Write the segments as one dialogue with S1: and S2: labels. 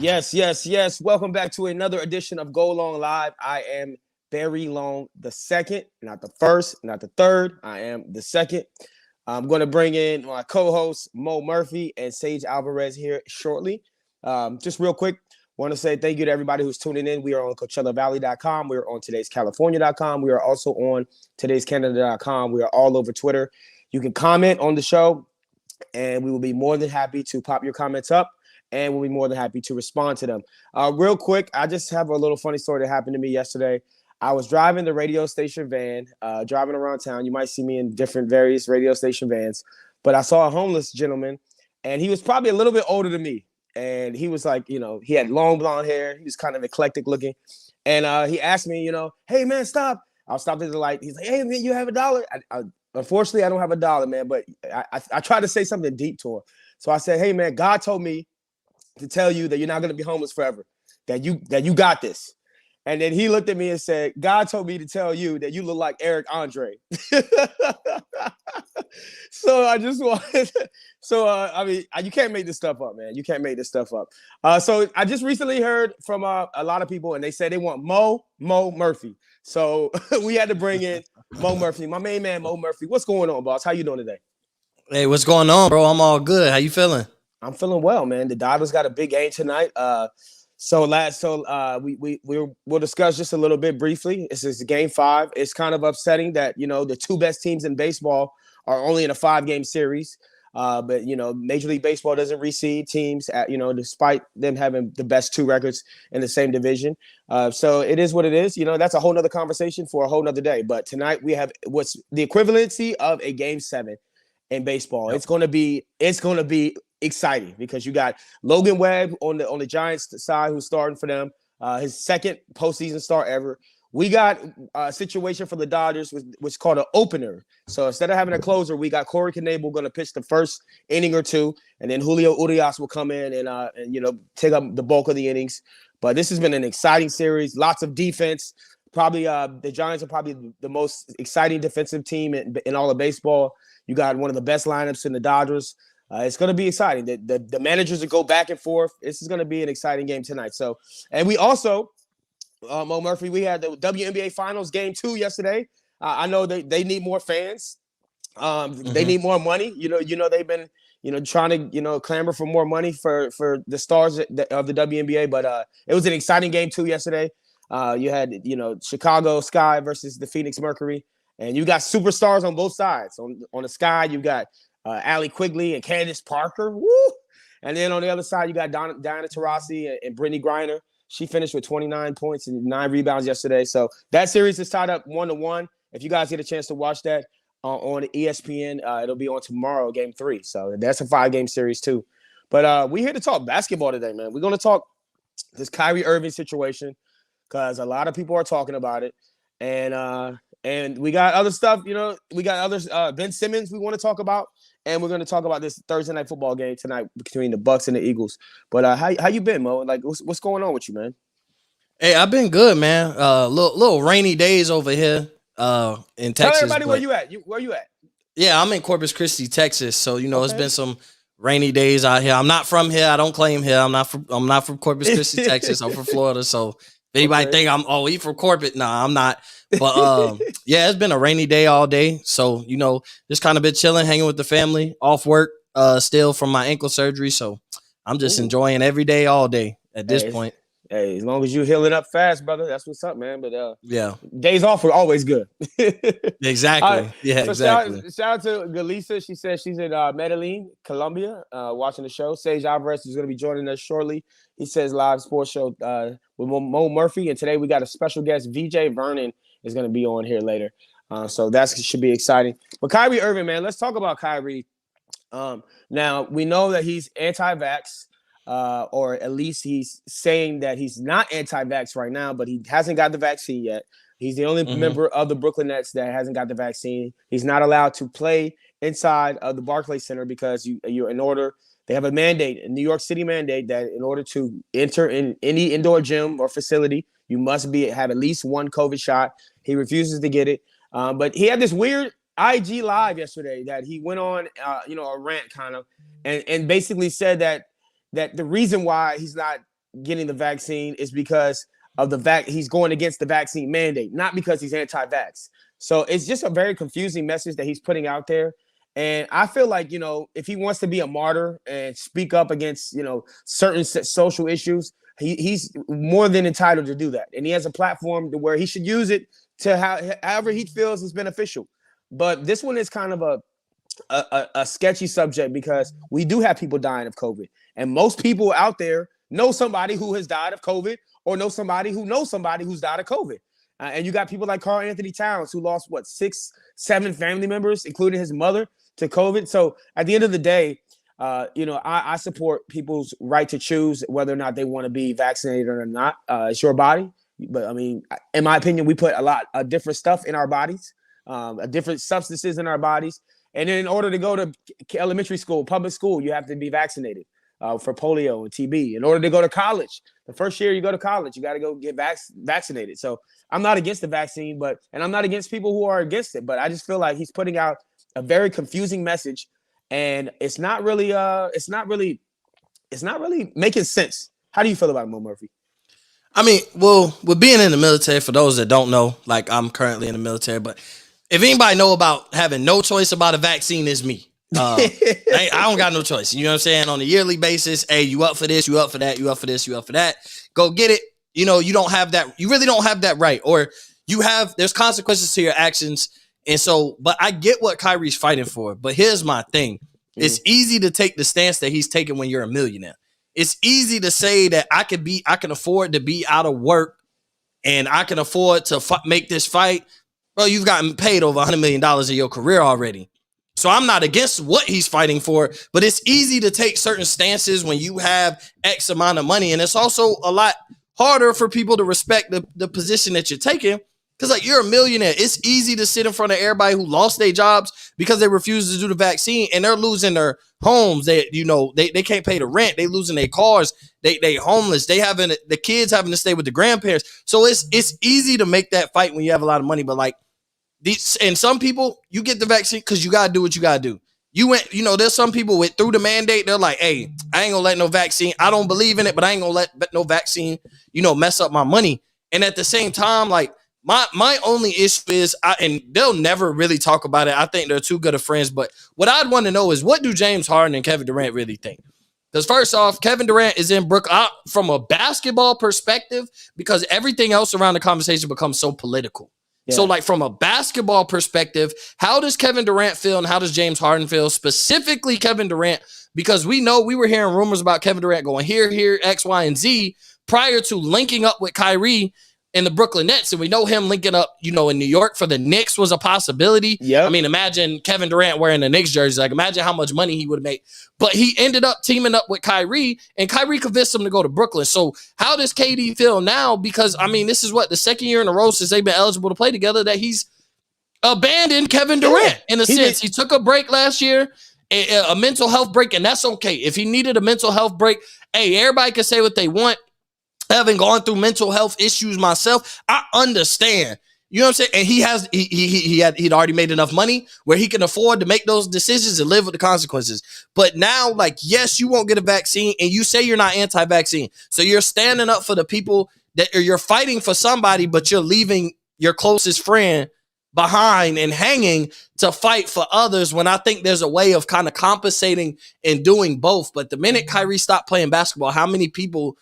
S1: Yes, yes, yes. Welcome back to another edition of Go Long Live. I am Barry Long the second, not the first, not the third. I am the second. I'm going to bring in my co-hosts Moe Murphy and Sage Alvarez here shortly. Just real quick, want to say thank you to everybody who's tuning in. We are on CoachellaValley.com. We are on today'scalifornia.com. We are also on today'scanada.com. We are all over Twitter. You can comment on the show, and we will be more than happy to pop your comments up, and we'll be more than happy to respond to them. Real quick, I just have a little funny story that happened to me yesterday. I was driving the radio station van, driving around town. You might see me in different various radio station vans, but I saw a homeless gentleman, and he was probably a little bit older than me. And he was like, he had long blonde hair. He was kind of eclectic looking. And he asked me, hey, man, stop. I'll stop at the light. He's like, hey, man, you have $1? Unfortunately, I don't have $1, man, but I tried to say something deep to him. So I said, hey, man, God told me to tell you that you're not going to be homeless forever, that you got this. And then he looked at me and said, God told me to tell you that you look like Eric Andre. So I just wanted, you can't make this stuff up, man. You can't make this stuff up. So I just recently heard from a lot of people, and they said they want Moe Murphy. So we had to bring in Moe Murphy, my main man, Moe Murphy. What's going on, boss? How you doing today?
S2: Hey, what's going on, bro? I'm all good. How you feeling?
S1: I'm feeling well, man. The Dodgers got a big game tonight. We'll discuss just a little bit briefly. This is game 5. It's kind of upsetting that the two best teams in baseball are only in a 5-game series. But Major League Baseball doesn't reseed teams despite them having the best 2 records in the same division. So it is what it is. That's a whole nother conversation for a whole nother day. But tonight we have what's the equivalency of a game 7 in baseball. Yep. It's going to be exciting because you got Logan Webb on the Giants side who's starting for them, his second postseason start ever. We got a situation for the Dodgers, which is called an opener. So instead of having a closer, we got Corey Knebel going to pitch the first inning or 2, and then Julio Urias will come in and take up the bulk of the innings. But this has been an exciting series, lots of defense. Probably the Giants are probably the most exciting defensive team in all of baseball. You got one of the best lineups in the Dodgers. It's going to be exciting. The managers will go back and forth. This is going to be an exciting game tonight. So, and we also, Moe Murphy, we had the WNBA Finals Game 2 yesterday. I know they need more fans. They need more money. They've been trying to clamor for more money for the stars of the WNBA. But it was an exciting Game 2 yesterday. You had Chicago Sky versus the Phoenix Mercury, and you got superstars on both sides. On the Sky, you got Allie Quigley and Candace Parker. Woo! And then on the other side, you got Diana Taurasi and Brittany Griner. She finished with 29 points and 9 rebounds yesterday. So that series is tied up 1-1. If you guys get a chance to watch that on ESPN, it'll be on tomorrow, Game 3. So that's a 5-game series too. But we're here to talk basketball today, man. We're going to talk this Kyrie Irving situation because a lot of people are talking about it. And we got other stuff, we got others. Ben Simmons we want to talk about. And we're going to talk about this Thursday night football game tonight between the Bucks and the Eagles. But how you been, Mo? Like, what's going on with you, man?
S2: Hey, I've been good, man. Little rainy days over here in Texas.
S1: Tell everybody where you at. Where you at?
S2: Yeah, I'm in Corpus Christi, Texas. So It's been some rainy days out here. I'm not from here. I don't claim here. I'm not from Corpus Christi, Texas. I'm from Florida. So if anybody think he from Corpus, nah, I'm not. But yeah, it's been a rainy day all day. So, just kind of been chilling, hanging with the family, off work still from my ankle surgery. So I'm just enjoying every day, all day at this point.
S1: Hey, as long as you healing up fast, brother, that's what's up, man. But
S2: yeah,
S1: days off are always good.
S2: Exactly. Yeah, so exactly.
S1: Shout out to Galisa. She says she's in Medellin, Colombia, watching the show. Sage Alvarez is going to be joining us shortly. He says live sports show with Moe Murphy. And today we got a special guest, VJ Vernon, is going to be on here later. So that should be exciting. But Kyrie Irving, man, let's talk about Kyrie. Now, we know that he's anti-vax. Or at least he's saying that he's not anti-vax right now, but he hasn't got the vaccine yet. He's the only member of the Brooklyn Nets that hasn't got the vaccine. He's not allowed to play inside of the Barclays Center because they have a mandate, a New York City mandate, that in order to enter in any indoor gym or facility, you must have at least one COVID shot. He refuses to get it. But he had this weird IG live yesterday that he went on, a rant kind of, and basically said that the reason why he's not getting the vaccine is because of he's going against the vaccine mandate, not because he's anti-vax. So it's just a very confusing message that he's putting out there. And I feel like, if he wants to be a martyr and speak up against, certain social issues, he's more than entitled to do that. And he has a platform to where he should use it to however he feels is beneficial. But this one is kind of a sketchy subject because we do have people dying of COVID. And most people out there know somebody who has died of COVID or know somebody who's died of COVID. And you got people like Karl Anthony Towns who lost, 6, 7 family members, including his mother, to COVID. So at the end of the day, I support people's right to choose whether or not they want to be vaccinated or not. It's your body. But I mean, in my opinion, we put a lot of different stuff in our bodies, different substances in our bodies. And then in order to go to elementary school, public school, you have to be vaccinated for polio and TB. In order to go to college, the first year you go to college, you got to go get vaccinated. So I'm not against the vaccine, and I'm not against people who are against it. But I just feel like he's putting out a very confusing message, and it's not really making sense. How do you feel about it, Moe Murphy?
S2: I mean, well, with being in the military, for those that don't know, like I'm currently in the military, but if anybody know about having no choice about a vaccine, is me. I don't got no choice. You know what I'm saying? On a yearly basis, hey, you up for this, you up for that, you up for this, you up for that. Go get it. You don't have that. You really don't have that right. Or there's consequences to your actions. And so, but I get what Kyrie's fighting for. But here's my thing. It's easy to take the stance that he's taking when you're a millionaire. It's easy to say that I can afford to be out of work and I can afford to make this fight. Bro, you've gotten paid over $100 million in your career already. So I'm not against what he's fighting for, but it's easy to take certain stances when you have X amount of money. And it's also a lot harder for people to respect the position that you're taking. Because like you're a millionaire. It's easy to sit in front of everybody who lost their jobs because they refused to do the vaccine and they're losing their homes. They can't pay the rent. They losing their cars. They homeless. The kids having to stay with the grandparents. So it's easy to make that fight when you have a lot of money. But like and some people, you get the vaccine because you gotta do what you gotta do. There's some people went through the mandate. They're like, hey, I ain't gonna let no vaccine. I don't believe in it, but I ain't gonna let no vaccine, mess up my money. And at the same time, like my only issue is, and they'll never really talk about it. I think they're too good of friends. But what I'd want to know is, what do James Harden and Kevin Durant really think? Because first off, Kevin Durant is in Brooklyn from a basketball perspective, because everything else around the conversation becomes so political. Yeah. So like from a basketball perspective, how does Kevin Durant feel and how does James Harden feel? Specifically Kevin Durant, because we were hearing rumors about Kevin Durant going here, X, Y, and Z prior to linking up with Kyrie in the Brooklyn Nets. And we know him linking up, in New York for the Knicks was a possibility. Yep. I mean, imagine Kevin Durant wearing the Knicks jersey. Like, imagine how much money he would have made. But he ended up teaming up with Kyrie, and Kyrie convinced him to go to Brooklyn. So how does KD feel now? Because, I mean, this is the second year in a row since they've been eligible to play together that he's abandoned Kevin Durant in a sense. He took a break last year, a mental health break, and that's okay. If he needed a mental health break, hey, everybody can say what they want. Having gone through mental health issues myself, I understand. You know what I'm saying? And he'd already made enough money where he can afford to make those decisions and live with the consequences. But now, like, yes, you won't get a vaccine, and you say you're not anti-vaccine. So you're standing up for the people you're fighting for somebody, but you're leaving your closest friend behind and hanging to fight for others, when I think there's a way of kind of compensating and doing both. But the minute Kyrie stopped playing basketball, how many people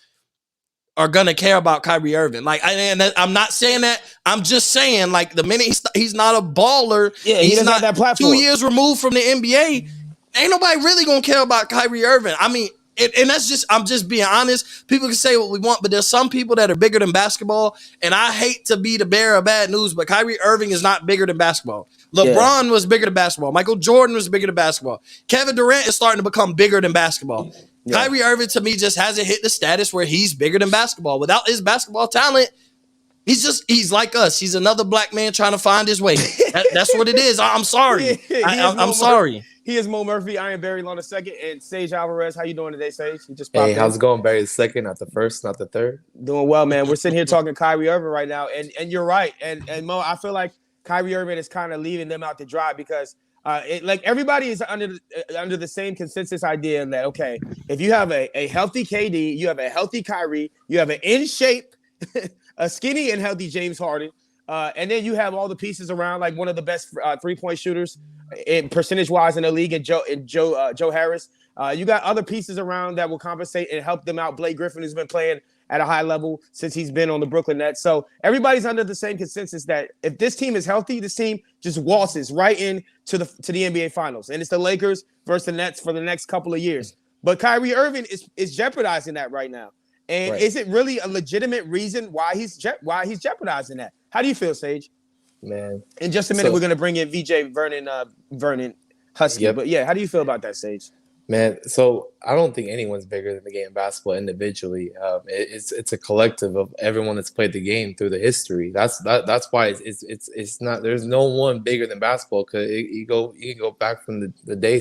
S2: are gonna care about Kyrie Irving? Like, I'm not saying that. I'm just saying, like, the minute he's not a baller,
S1: he's not that platform.
S2: 2 years removed from the NBA, ain't nobody really gonna care about Kyrie Irving. I mean, and that's just, I'm just being honest. People can say what we want, but there's some people that are bigger than basketball. And I hate to be the bearer of bad news, but Kyrie Irving is not bigger than basketball. LeBron was bigger than basketball. Michael Jordan was bigger than basketball. Kevin Durant is starting to become bigger than basketball. Yeah. Kyrie Irving, to me, just hasn't hit the status where he's bigger than basketball. Without his basketball talent, he's like us. He's another black man trying to find his way. That's what it is. I'm sorry. I'm sorry.
S1: He is Moe Murphy. I am Barry Long II, and Sage Alvarez. How you doing today, Sage? You just popped in.
S3: How's it going, Barry? The second, not the first, not the third.
S1: Doing well, man. We're sitting here talking Kyrie Irving right now, and you're right. And Mo, I feel like Kyrie Irving is kind of leaving them out to dry because Like everybody is under the same consensus idea that okay, if you have a healthy KD, you have a healthy Kyrie, you have an in shape, a skinny and healthy James Harden, and then you have all the pieces around, like one of the best 3-point shooters in percentage wise in the league, and Joe Harris. You got other pieces around that will compensate and help them out. Blake Griffin has been playing at a high level since he's been on the Brooklyn Nets. So everybody's under the same consensus that if this team is healthy, this team just waltzes right into the NBA Finals. And it's the Lakers versus the Nets for the next couple of years. But Kyrie Irving is jeopardizing that right now. And is it really a legitimate reason why he's jeopardizing that? How do you feel, Sage?
S3: Man.
S1: In just a minute, we're going to bring in VJ Vernon Husky. Yep. But yeah, how do you feel about that, Sage?
S3: Man, so I don't think anyone's bigger than the game of basketball individually. It's a collective of everyone that's played the game through the history. That's why it's not. There's no one bigger than basketball, because you can go back from the day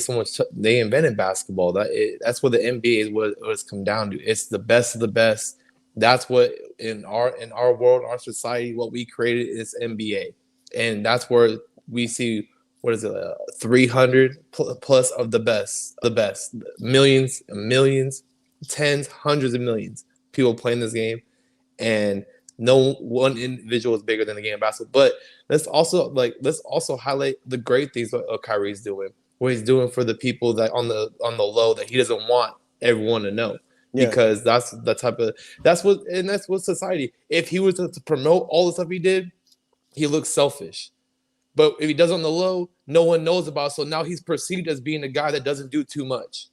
S3: they invented basketball. That's what the NBA is what it's come down to. It's the best of the best. That's what in our world, our society, what we created is NBA, and that's where we see. What is it? 300 plus of the best, millions, tens, hundreds of millions people playing this game, and no one individual is bigger than the game of basketball. But let's also highlight the great things that Kyrie's doing, what he's doing for the people that on the low that he doesn't want everyone to know, because that's what society. If he was to promote all the stuff he did, he looks selfish. But if he does on the low, no one knows about it. So now he's perceived as being a guy that doesn't do too much,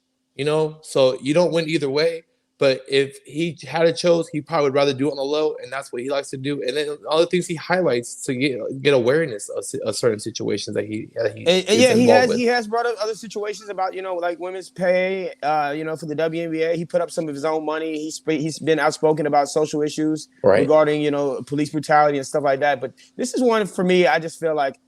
S3: So you don't win either way. But if he had a chose, he probably would rather do it on the low, and that's what he likes to do. And then other things he highlights to get awareness of certain situations that he
S1: has brought up other situations about like women's pay, for the WNBA. He put up some of his own money. He's been outspoken about social issues regarding police brutality and stuff like that. But this is one for me. I just feel like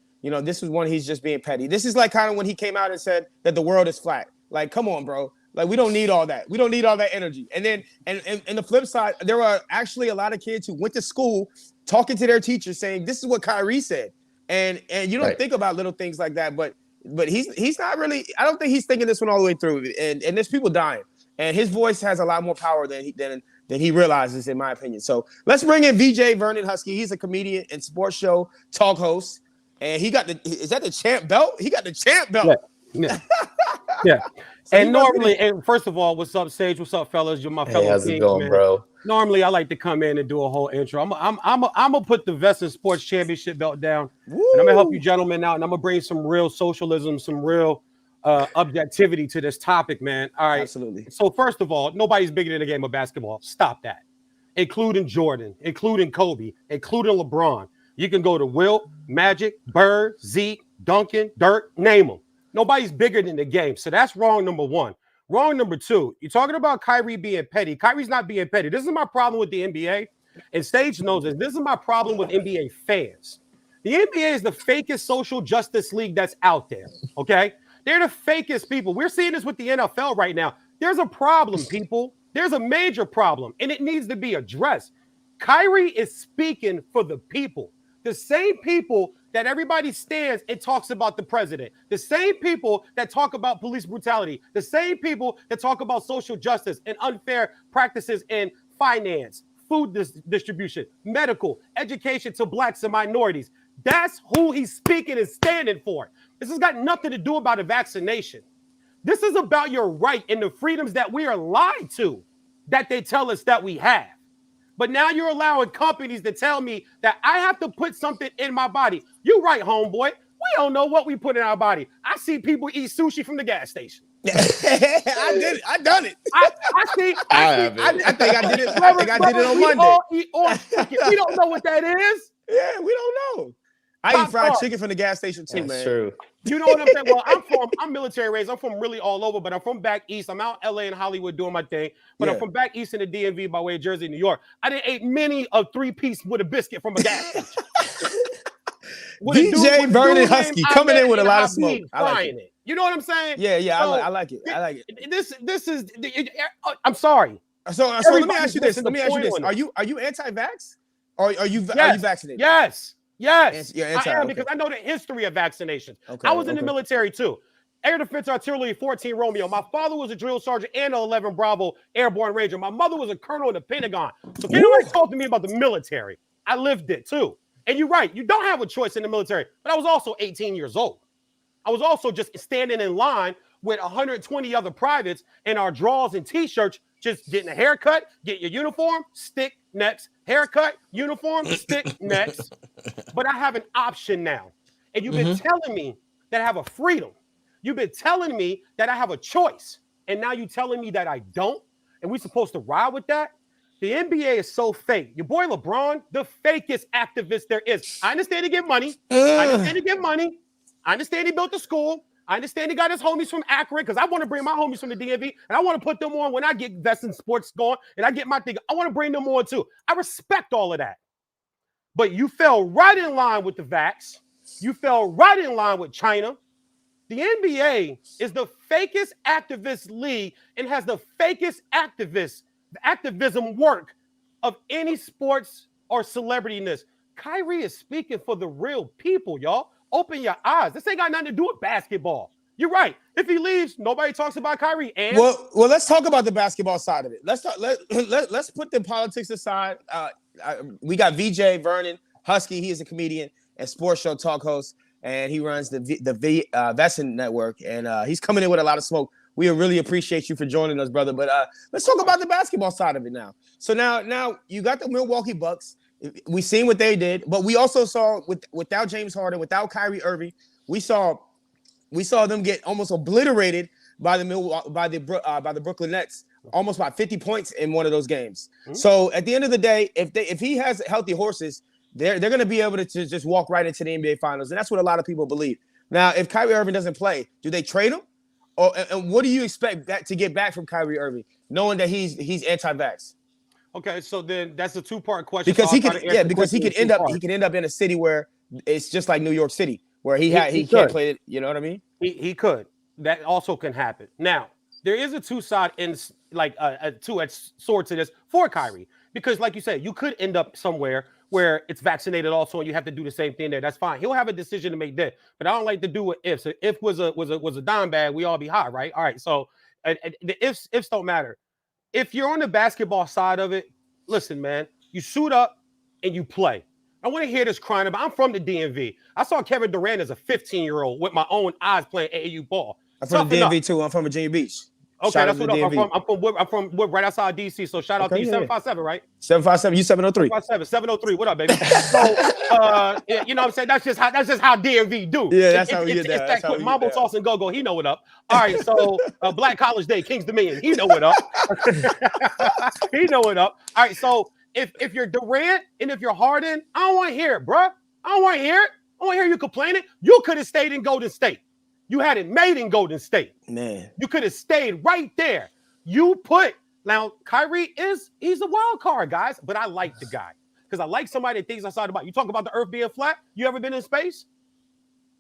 S1: this is one he's just being petty. This is like kind of when he came out and said that the world is flat. Like, come on, bro. Like, we don't need all that. We don't need all that energy. And then, and the flip side, there are actually a lot of kids who went to school talking to their teachers saying, this is what Kyrie said. And you don't think about little things like that, but he's not really, I don't think he's thinking this one all the way through. And there's people dying. And his voice has a lot more power than he realizes, in my opinion. So let's bring in VJ Vernon Husky. He's a comedian and sports show talk host. And he got is that the champ belt? He got the champ belt.
S4: Yeah. Yeah. So and normally, and first of all, what's up, Sage? What's up, fellas? You're my fellow
S3: how's
S4: kings,
S3: it going,
S4: man.
S3: Bro?
S4: Normally, I like to come in and do a whole intro. I'm gonna put the Vesson Sports Championship belt down, and I'm gonna help you gentlemen out, and I'm gonna bring some real socialism, some real objectivity to this topic, man. All right.
S1: Absolutely.
S4: So first of all, nobody's bigger than the game of basketball. Stop that. Including Jordan, including Kobe, including LeBron. You can go to Wilt, Magic, Bird, Zeke, Duncan, Dirk, name them. Nobody's bigger than the game. So that's wrong number one. Wrong number two, you're talking about Kyrie being petty. Kyrie's not being petty. This is my problem with the NBA. And Stage knows this. This is my problem with NBA fans. The NBA is the fakest social justice league that's out there, okay? They're the fakest people. We're seeing this with the NFL right now. There's a problem, people. There's a major problem, and it needs to be addressed. Kyrie is speaking for the people. The same people that everybody stands and talks about the president, the same people that talk about police brutality, the same people that talk about social justice and unfair practices in finance, food distribution, medical, education to blacks and minorities. That's who he's speaking and standing for. This has got nothing to do about a vaccination. This is about your right and the freedoms that we are lied to, that they tell us that we have. But now you're allowing companies to tell me that I have to put something in my body. You're right, homeboy. We don't know what we put in our body. I see people eat sushi from the gas station.
S1: I did it. I done it.
S4: I think I
S1: did it. I think I did it on Monday.
S4: All eat chicken. We don't know what that is.
S1: Yeah, we don't know. I eat fried chicken from the gas station too, man.
S3: That's true.
S4: You know what I'm saying? Well, I'm military raised. I'm from really all over, but I'm from back east. I'm out LA and Hollywood doing my thing, but I'm from back east in the DMV by way of Jersey, New York. I didn't eat many of 3-piece with a biscuit from a gas station.
S1: DJ Vernon Husky coming in with a lot of smoke.
S4: I like it. You know what I'm saying?
S1: Yeah, so, I like it. I like it.
S4: This is. I'm sorry.
S1: So let me ask you this. Are you anti-vax? Or are you vaccinated?
S4: Yes. Yes,
S1: You're
S4: I
S1: anti,
S4: am
S1: okay.
S4: because I know the history of vaccinations.
S1: Okay,
S4: I was in the
S1: okay.
S4: military too. Air Defense Artillery 14 Romeo. My father was a drill sergeant and an 11 Bravo Airborne Ranger. My mother was a colonel in the Pentagon. So can't nobody talk to me about the military. I lived it too. And you're right. You don't have a choice in the military. But I was also 18 years old. I was also just standing in line with 120 other privates in our drawers and T-shirts, just getting a haircut, get your uniform, stick next, haircut, uniform, stick next. But I have an option now. And you've been telling me that I have a freedom. You've been telling me that I have a choice. And now you're telling me that I don't. And we're supposed to ride with that. The NBA is so fake. Your boy LeBron, the fakest activist there is. I understand he get money. I understand he get money. I understand he built the school. I understand he got his homies from Akron because I want to bring my homies from the DMV and I want to put them on when I get vested in sports going and I get my thing. I want to bring them on too. I respect all of that. But you fell right in line with the vax. You fell right in line with China. The NBA is the fakest activist league and has the fakest activism work of any sports or celebrityness. Kyrie is speaking for the real people, y'all. Open your eyes. This ain't got nothing to do with basketball. You're right. If he leaves, nobody talks about Kyrie. And
S1: well, let's talk about the basketball side of it. Let's put the politics aside. We got VJ Vernon Husky. He is a comedian and sports show talk host, and he runs the Vesson Network. And he's coming in with a lot of smoke. We really appreciate you for joining us, brother. But let's talk about the basketball side of it now. So now you got the Milwaukee Bucks. We seen what they did, but we also saw without James Harden, without Kyrie Irving, we saw them get almost obliterated by the Brooklyn Nets, almost by 50 points in one of those games. Mm-hmm. So at the end of the day, if he has healthy horses, they're going to be able to just walk right into the NBA Finals, and that's what a lot of people believe. Now, if Kyrie Irving doesn't play, do they trade him, and what do you expect that to get back from Kyrie Irving, knowing that he's anti-vax?
S4: Okay, so then that's a two-part question.
S1: Because he could end up in a city where it's just like New York City, where he can't play it. You know what I mean?
S4: He could. That also can happen. Now there is a two-side a two-edged sword to this for Kyrie, because like you said, you could end up somewhere where it's vaccinated also, and you have to do the same thing there. That's fine. He'll have a decision to make there, but I don't like to do what ifs. So if was a dime bag, we all be high, right? All right. So the ifs don't matter. If you're on the basketball side of it, listen, man, you suit up and you play. I want to hear this crying about. I'm from the DMV. I saw Kevin Durant as a 15-year-old with my own eyes playing AAU ball.
S1: I'm from the DMV too. I'm from Virginia Beach.
S4: Okay, that's what I'm from right outside DC. So shout out to you, 757, right?
S1: 757, you 703.
S4: 703. What up, baby? So you know what I'm saying? That's just how DMV do.
S1: Yeah, that's how we get that.
S4: It's that quick Mambo Sauce and Go-Go. He know what up. All right, so Black College Day, Kings Dominion. He know what up. He know what up. All right, so if you're Durant and if you're Harden, I don't want to hear it, bro. I don't want to hear it. I don't want to hear you complaining. You could have stayed in Golden State. You had it made in Golden State. Man. You could have stayed right there. Now, Kyrie he's a wild card, guys, but I like the guy because I like somebody that thinks outside the box. You talk about the earth being flat. You ever been in space?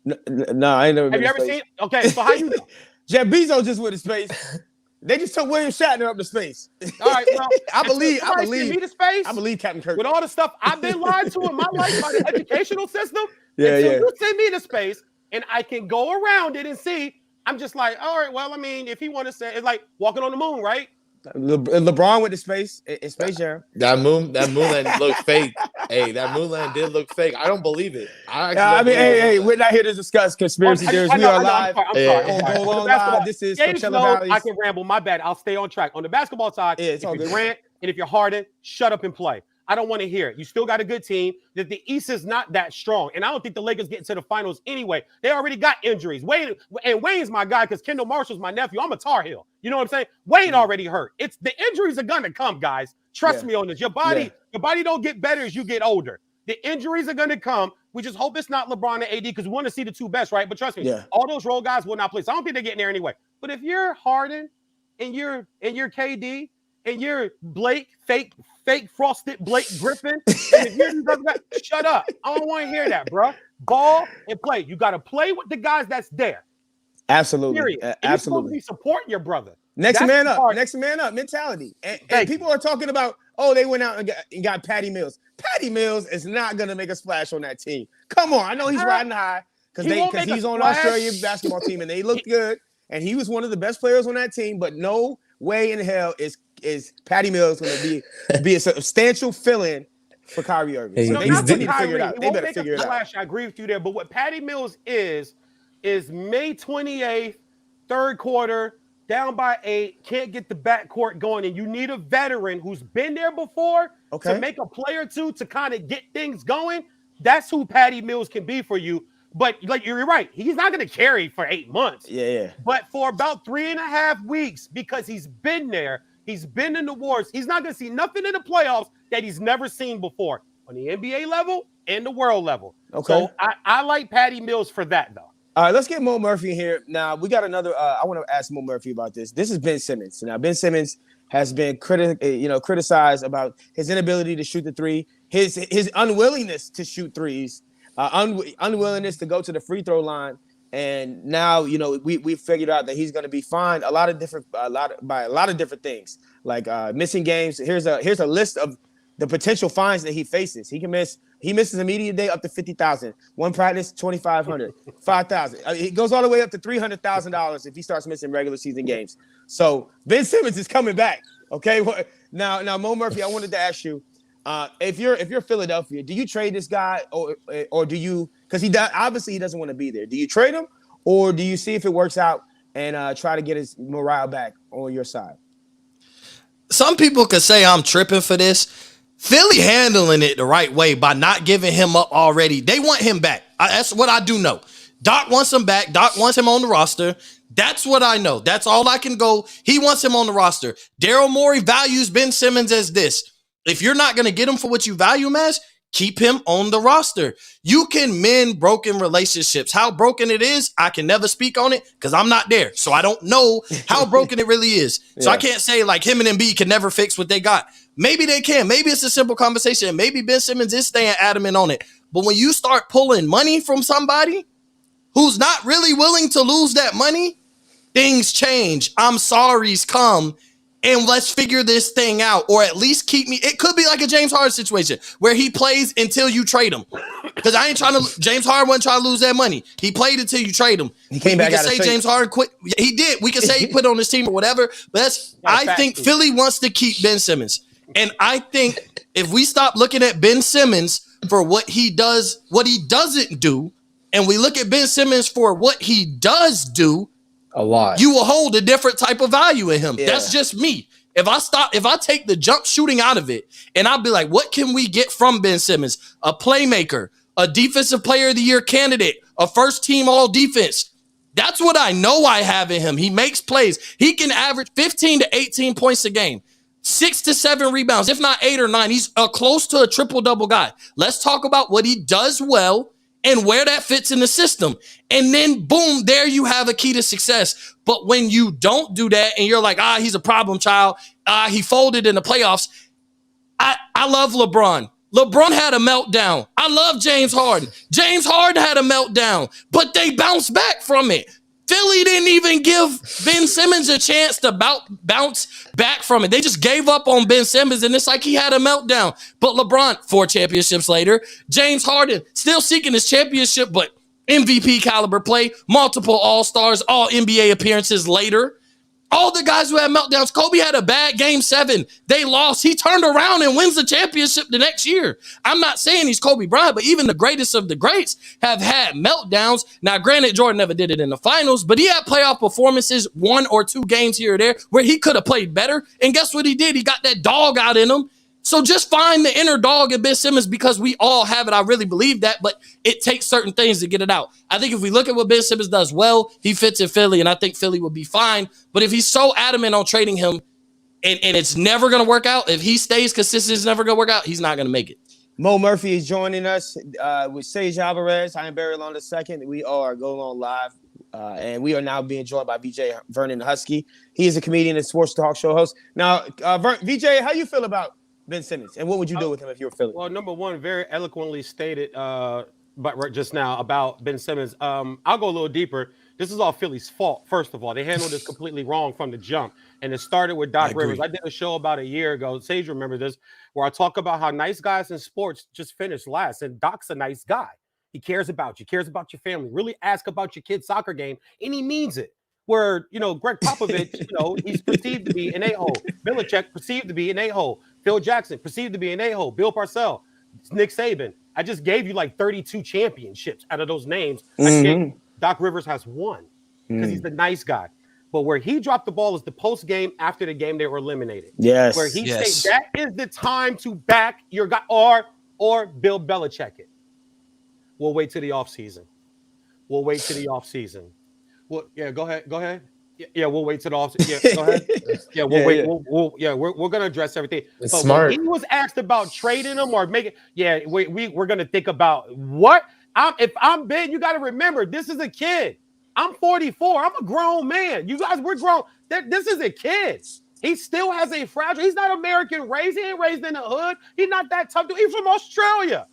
S1: No, I ain't never been in space. Have you ever seen it? Okay, so how you know? Jeff Bezos just went to space. They just took William Shatner up to space.
S4: All right, well,
S1: I believe
S4: me to space.
S1: I believe Captain Kirk.
S4: With all the stuff I've been lied to in my life by the educational system.
S1: Yeah.
S4: You send me to space and I can go around it and see. I'm just like, all right, well, I mean, if he want to say, it's like walking on the moon, right?
S1: LeBron went to space in Space Jam.
S3: That moonland looked fake. Hey, that moonland did look fake. I don't believe it.
S1: Hey, we're not here to discuss conspiracy theories. We are live.
S4: I'm sorry.
S1: This is
S4: Coachella Valley. I can ramble. My bad. I'll stay on track. On the basketball side,
S1: if you're
S4: Durant and if you're Harden, shut up and play. I don't want to hear it. You still got a good team. That the East is not that strong, and I don't think the Lakers get into the finals anyway. They already got injuries. Wayne's my guy because Kendall Marshall's my nephew. I'm a Tar Heel. You know what I'm saying? Wayne already hurt. It's the injuries are gonna come, guys. Trust me on this. Your body don't get better as you get older. The injuries are gonna come. We just hope it's not LeBron and AD because we want to see the two best, right? But trust me, all those role guys will not play. So I don't think they're getting there anyway. But if you're Harden and you're KD and you're Blake, fake frosted Blake Griffin, and if you're these other guys, shut up. I don't want to hear that, bro. Ball and play. You got to play with the guys that's there.
S1: Absolutely.
S4: Absolutely. You're supposed to be supporting your brother.
S1: Next man up mentality. And people are talking about, Oh, they went out and got Patty Mills. Patty Mills is not going to make a splash on that team. Come on. I know he's riding high because he's on Australian basketball team and they look good. And he was one of the best players on that team. But no way in hell is Patty Mills going to be a substantial fill-in for Kyrie Irving. So they need to figure it out. They better figure it out.
S4: I agree with you there. But what Patty Mills is May 28th, third quarter, down by 8, can't get the backcourt going, and you need a veteran who's been there before to make a play or two to kind of get things going. That's who Patty Mills can be for you. But like you're right, he's not going to carry for 8 months.
S1: Yeah.
S4: But for about 3.5 weeks, because he's been there, he's been in the wars, he's not going to see nothing in the playoffs that he's never seen before on the NBA level and the world level.
S1: Okay.
S4: So I like Patty Mills for that, though.
S1: All right, let's get Moe Murphy here. Now, we got another I want to ask Moe Murphy about this. This is Ben Simmons. Now, Ben Simmons has been criticized about his inability to shoot the three, his unwillingness to shoot threes, unwillingness to go to the free throw line. And now, we figured out that he's going to be fined by a lot of different things, like missing games. Here's a list of the potential fines that he faces. He misses a media day up to $50,000. One practice, $2,500, $5,000. It goes all the way up to $300,000 if he starts missing regular season games. So Ben Simmons is coming back. Okay. Now, Moe Murphy, I wanted to ask you, if you're Philadelphia, do you trade this guy or do you? Because he doesn't want to be there. Do you trade him or do you see if it works out and try to get his morale back on your side?
S2: Some people could say I'm tripping for this. Philly handling it the right way by not giving him up already. They want him back. That's what I do know. Doc wants him back. Doc wants him on the roster. That's what I know. That's all I can go. He wants him on the roster. Daryl Morey values Ben Simmons as this. If you're not going to get him for what you value him as, keep him on the roster. You can mend broken relationships. How broken it is, I can never speak on it because I'm not there. So I don't know how broken it really is. So I can't say like him and Embiid can never fix what they got. Maybe they can. Maybe it's a simple conversation. Maybe Ben Simmons is staying adamant on it. But when you start pulling money from somebody who's not really willing to lose that money, things change. I'm sorry's come. And let's figure this thing out, or at least keep me. It could be like a James Harden situation where he plays until you trade him. Because I ain't trying to. James Harden wasn't trying to lose that money. He played until you trade him.
S1: He came back.
S2: We can say James Harden quit. He did. We can say he put on his team or whatever. But I think Philly wants to keep Ben Simmons, and I think if we stop looking at Ben Simmons for what he does, what he doesn't do, and we look at Ben Simmons for what he does do.
S3: A lot.
S2: You will hold a different type of value in him. Yeah. That's just me. If I take the jump shooting out of it and I'll be like, what can we get from Ben Simmons? A playmaker, a defensive player of the year candidate, a first team all defense. That's what I know I have in him. He makes plays. He can average 15 to 18 points a game, 6 to 7 rebounds, if not 8 or 9. He's close to a triple double guy. Let's talk about what he does well and where that fits in the system. And then, boom, there you have a key to success. But when you don't do that and you're like, he's a problem child. He folded in the playoffs. I love LeBron. LeBron had a meltdown. I love James Harden. James Harden had a meltdown, but they bounced back from it. Philly didn't even give Ben Simmons a chance to bounce back from it. They just gave up on Ben Simmons, and it's like he had a meltdown. But LeBron, 4 championships later. James Harden, still seeking his championship, but MVP caliber play, multiple All-Stars, all NBA appearances later. All the guys who had meltdowns. Kobe had a bad game 7. They lost. He turned around and wins the championship the next year. I'm not saying he's Kobe Bryant, but even the greatest of the greats have had meltdowns. Now, granted, Jordan never did it in the finals, but he had playoff performances, 1 or 2 games here or there where he could have played better. And guess what he did? He got that dog out in him. So just find the inner dog in Ben Simmons because we all have it. I really believe that, but it takes certain things to get it out. I think if we look at what Ben Simmons does well, he fits in Philly, and I think Philly will be fine. But if he's so adamant on trading him and it's never going to work out, if he stays consistent, it's never going to work out, he's not going to make it.
S1: Moe Murphy is joining us with Sage Alvarez. I am Barry Long II. We are going on live, and we are now being joined by VJ Vernon Husky. He is a comedian and sports talk show host. Now, VJ, how you feel about Ben Simmons, and what would you do with him if you were Philly?
S4: Well, number one, very eloquently stated, but just now about Ben Simmons. I'll go a little deeper. This is all Philly's fault. First of all, they handled this completely wrong from the jump, and it started with Doc Rivers. I did a show about a year ago. Sage remember this, where I talk about how nice guys in sports just finish last, and Doc's a nice guy. He cares about you, cares about your family. Really ask about your kid's soccer game, and he means it. Where Greg Popovich, he's perceived to be an a-hole. Belichick perceived to be an a-hole. Phil Jackson perceived to be an a-hole. Bill Parcells, Nick Saban. I just gave you like 32 championships out of those names. Doc Rivers has one because he's the nice guy. But where he dropped the ball is the post game after the game they were eliminated.
S1: Yes.
S4: Where he said that is the time to back your guy or Bill Belichick it. We'll wait till the offseason. Well, yeah, go ahead. Yeah, we'll wait till the offseason. Yeah, go ahead. Yeah, we'll wait. Yeah. We're gonna address everything.
S3: It's
S4: but
S3: smart.
S4: When he was asked about trading him or making, we're gonna think about what. If I'm Ben, you got to remember this is a kid. I'm 44. I'm a grown man. You guys, we're grown. This is a kid. He still has a fragile. He's not American raised. He ain't raised in the hood. He's not that tough dude. He's from Australia.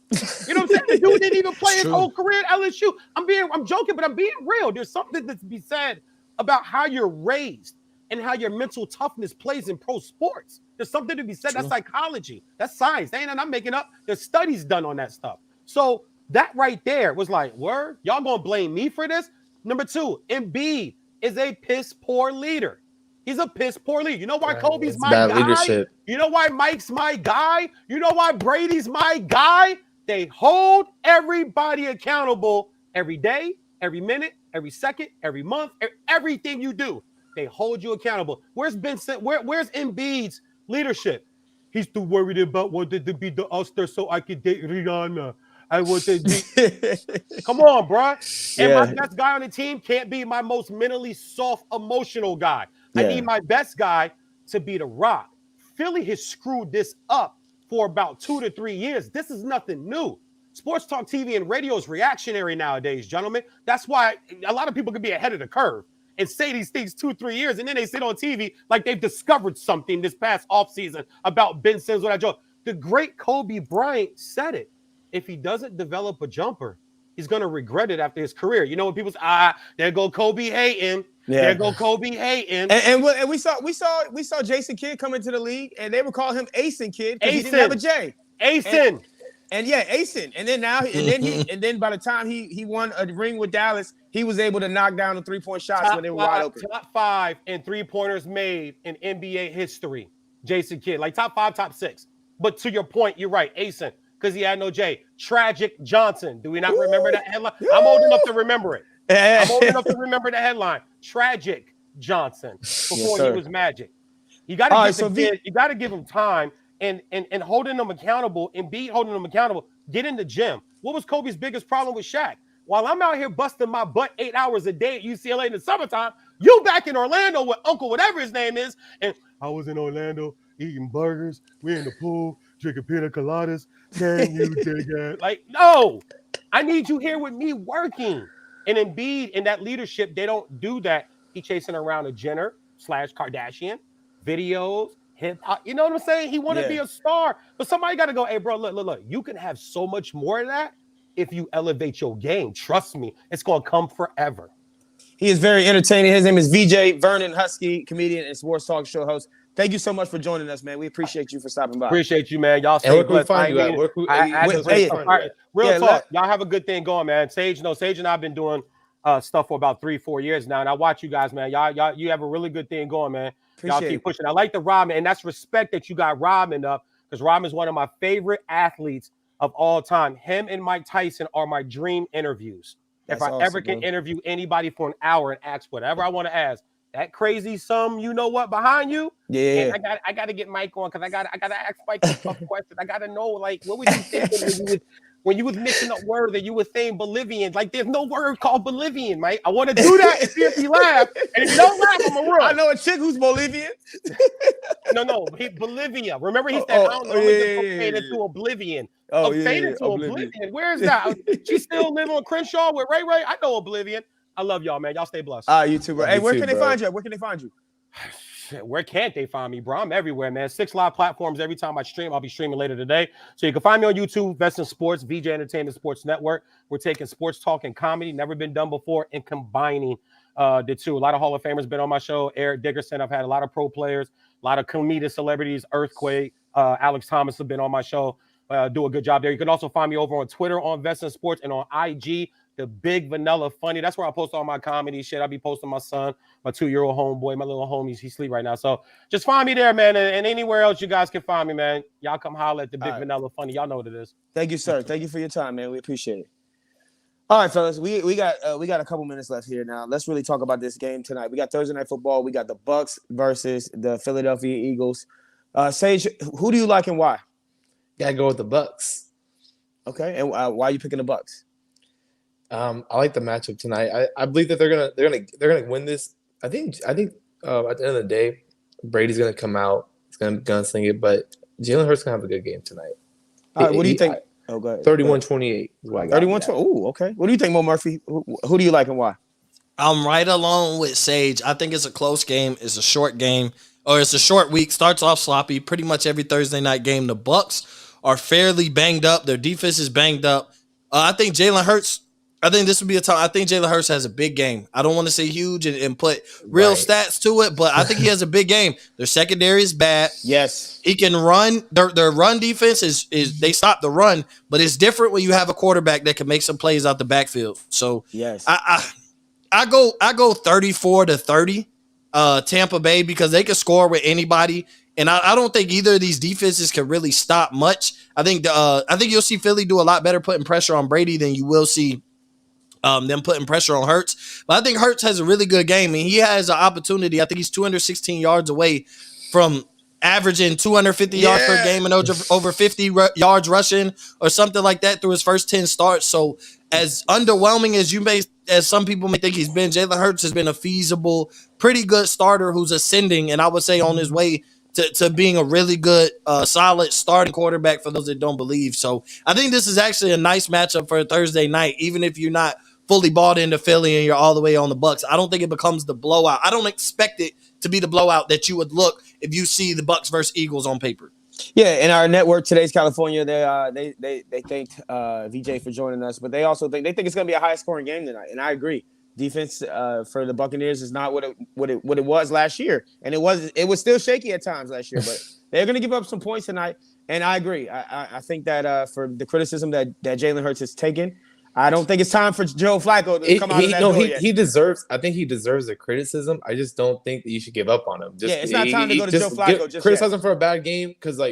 S4: You know what I'm saying? The dude didn't even play his whole career at LSU. I'm joking, but I'm being real. There's something to be said about how you're raised and how your mental toughness plays in pro sports. There's something to be said. That's psychology. That's science. That ain't I'm making up. There's studies done on that stuff. So that right there was like, word, y'all gonna blame me for this? Number two, Embiid is a piss poor leader. He's a piss poor leader. You know why Kobe's my guy?
S3: Leadership.
S4: You know why Mike's my guy? You know why Brady's my guy? They hold everybody accountable every day, every minute, every second, every month, everything you do. They hold you accountable. Where's Where's Embiid's leadership? He's too worried about wanting to be the All-Star so I could date Rihanna. I want to be. Come on, bro. And my best guy on the team can't be my most mentally soft, emotional guy. I need my best guy to be the Rock. Philly has screwed this up for about 2 to 3 years. This is nothing new. Sports talk TV and radio is reactionary nowadays, gentlemen. That's why a lot of people can be ahead of the curve and say these things 2 or 3 years, and then they sit on TV like they've discovered something this past offseason about Ben Simmons. What I joke. The great Kobe Bryant said it. If he doesn't develop a jumper, he's going to regret it after his career. You know, when people say, there go Kobe hating. Yeah. There go Kobe hating.
S1: And we saw Jason Kidd come into the league, and they would call him Asen Kidd because he didn't have a J.
S4: Asen.
S1: And Asen. And then by the time he won a ring with Dallas, he was able to knock down the 3-point shots when they were wide open.
S4: Top 5 in 3-pointers made in NBA history. Jason Kidd, like top 5, top 6. But to your point, you're right, Asen. Because he had no J. Tragic Johnson. Do we not remember that headline? I'm old enough to remember it. I'm old enough to remember the headline. Tragic Johnson before he was Magic. You got to give him time and holding them accountable and holding them accountable. Get in the gym. What was Kobe's biggest problem with Shaq? While I'm out here busting my butt 8 hours a day at UCLA in the summertime, you back in Orlando with Uncle whatever his name is. And I was in Orlando eating burgers. We're in the pool drinking pina coladas. Can you dig it? Like, no, I need you here with me working. And Embiid in that leadership, they don't do that. He chasing around a Jenner / Kardashian, videos, hip hop. You know what I'm saying? He want to be a star. But somebody got to go, hey, bro, look. You can have so much more of that if you elevate your game. Trust me, it's going to come forever.
S1: He is very entertaining. His name is VJ Vernon Husky, comedian and sports talk show host. Thank you so much for joining us, man. We appreciate you for stopping by.
S4: Appreciate you, man. Y'all stay blessed. Real talk. Y'all have a good thing going, man. Sage and I have been doing stuff for about 3-4 years now, and I watch you guys, man. Y'all, you have a really good thing going, man. Y'all keep pushing. I like the Rodman, and that's respect that you got Rodman up, because Rodman is one of my favorite athletes of all time. Him and Mike Tyson are my dream interviews. If I ever can interview anybody for an hour and ask whatever I want to ask, that crazy you know what behind you?
S1: Yeah.
S4: And I got to get Mike on, because I got to ask Mike a tough question. I got to know, like, what was you thinking when you was mixing up words that you were saying Bolivian? Like, there's no word called Bolivian, Mike. I want to do that and see if he laugh. And if you don't laugh, I'm a run.
S1: I know a chick who's Bolivian.
S4: No, Bolivia. Remember, he said, I don't know, fade into oblivion. Fade into oblivion. Where is that? She still living on Crenshaw with Ray Ray? I know Oblivion. I love y'all, man. Y'all stay blessed.
S1: You too, bro. Hey, where can they find you? Where can they find you?
S4: Where can't they find me, bro? I'm everywhere, man. 6 live platforms. Every time I stream, I'll be streaming later today. So you can find me on YouTube, Vest in Sports, VJ Entertainment Sports Network. We're taking sports talk and comedy, never been done before, and combining the two. A lot of Hall of Famers been on my show. Eric Dickerson. I've had a lot of pro players, a lot of comedic celebrities. Earthquake, Alex Thomas have been on my show. Do a good job there. You can also find me over on Twitter on Vest in Sports and on IG, the Big Vanilla Funny. That's where I post all my comedy shit. I'll be posting my son, my 2-year-old homeboy, my little homies. He sleep right now. So just find me there, man. And anywhere else you guys can find me, man. Y'all come holler at the Big Vanilla Funny. Y'all know what it is.
S1: Thank you, sir. Thank you for your time, man. We appreciate it. All right, fellas. We got a couple minutes left here now. Let's really talk about this game tonight. We got Thursday Night Football. We got the Bucks versus the Philadelphia Eagles. Sage, who do you like and why?
S3: Gotta go with the Bucks.
S1: Okay, and why are you picking the Bucks?
S3: I like the matchup tonight. I believe that they're gonna win this. I think at the end of the day, Brady's gonna come out. He's gonna gunsling it, but Jalen Hurts gonna have a good game tonight.
S1: All right, what do you think? Go ahead.
S3: 31-28 is what I got.
S1: 31-20. Oh, okay. What do you think, Moe Murphy? Who do you like and why?
S2: I'm right along with Sage. I think it's a close game. It's a short game, or it's a short week. Starts off sloppy. Pretty much every Thursday night game. The Bucks are fairly banged up. Their defense is banged up. I think Jalen Hurts. I think this would be a time. I think Jalen Hurts has a big game. I don't want to say huge and put real stats to it, but I think he has a big game. Their secondary is bad.
S1: Yes.
S2: He can run. Their run defense is they stop the run, but it's different when you have a quarterback that can make some plays out the backfield. So
S1: yes,
S2: I go 34-30 Tampa Bay because they can score with anybody. And I don't think either of these defenses can really stop much. I think you'll see Philly do a lot better putting pressure on Brady than you will see them putting pressure on Hurts. But I think Hurts has a really good game. I mean, he has an opportunity. I think he's 216 yards away from averaging 250 yards per game and over 50 yards rushing or something like that through his first 10 starts. So as underwhelming as some people may think he's been, Jalen Hurts has been a feasible, pretty good starter who's ascending, and I would say on his way to being a really good, solid starting quarterback for those that don't believe. So I think this is actually a nice matchup for a Thursday night, even if you're not fully bought into Philly and you're all the way on the Bucks. I don't think it becomes the blowout. I don't expect it to be the blowout that you would look if you see the Bucks versus Eagles on paper.
S1: Yeah, in our network, Today's California, they thanked VJ for joining us, but they also think it's going to be a high scoring game tonight, and I agree. Defense for the Buccaneers is not what it was last year, and it was still shaky at times last year, but they're going to give up some points tonight, and I agree. I think that for the criticism that Jalen Hurts has taken, I don't think it's time for Joe Flacco to come out of that door yet.
S3: He deserves. I think he deserves the criticism. I just don't think that you should give up on him.
S1: It's not time to go to Joe Flacco.
S3: Criticize him for a bad game because,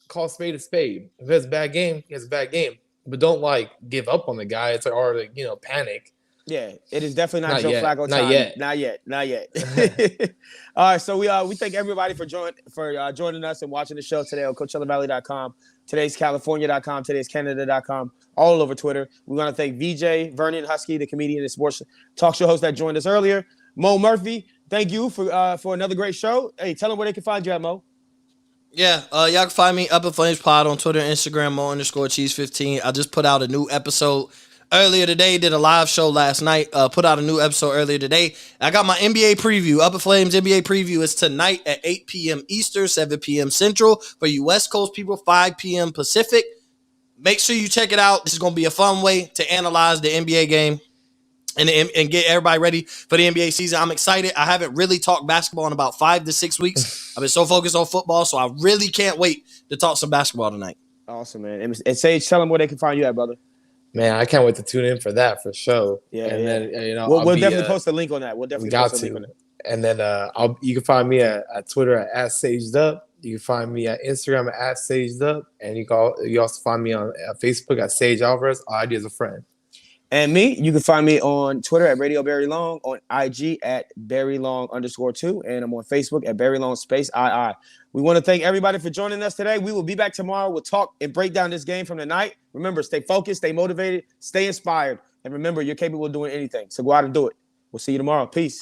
S3: call spade a spade. If he has a bad game, he has a bad game. But don't give up on the guy. It's or panic.
S1: Yeah, it is definitely not Joe Flacco time. Not yet. All right, so we thank everybody for joining us and watching the show today on CoachellaValley.com, today's California.com, today's Canada.com, all over Twitter. We want to thank VJ, Vernon Husky, the comedian and sports talk show host that joined us earlier. Moe Murphy, thank you for another great show. Hey, tell them where they can find you at, Mo.
S2: Yeah, y'all can find me Up in Flames Pod on Twitter and Instagram, Mo_Cheese15. I just put out a new episode earlier today, did a live show last night, put out a new episode earlier today. I got my NBA preview. Up in Flames NBA preview is tonight at 8 p.m. Eastern, 7 p.m. Central. For you West Coast people, 5 p.m. Pacific. Make sure you check it out. This is going to be a fun way to analyze the NBA game and get everybody ready for the NBA season. I'm excited. I haven't really talked basketball in about 5 to 6 weeks. I've been so focused on football, so I really can't wait to talk some basketball tonight.
S1: Awesome, man. And Sage, tell them where they can find you at, brother.
S3: Man, I can't wait to tune in for that for sure.
S1: Yeah,
S3: and then
S1: we'll definitely post a link on that.
S3: And then you can find me at Twitter at @SageDub. You can find me at Instagram at @SageDub, and you also find me on Facebook at Sage Alvarez. All I do is a friend.
S1: And me, you can find me on Twitter at Radio Barry Long, on IG at BarryLong_2, and I'm on Facebook at BarryLong_II. We want to thank everybody for joining us today. We will be back tomorrow. We'll talk and break down this game from the night. Remember, stay focused, stay motivated, stay inspired, and remember, you're capable of doing anything. So go out and do it. We'll see you tomorrow. Peace.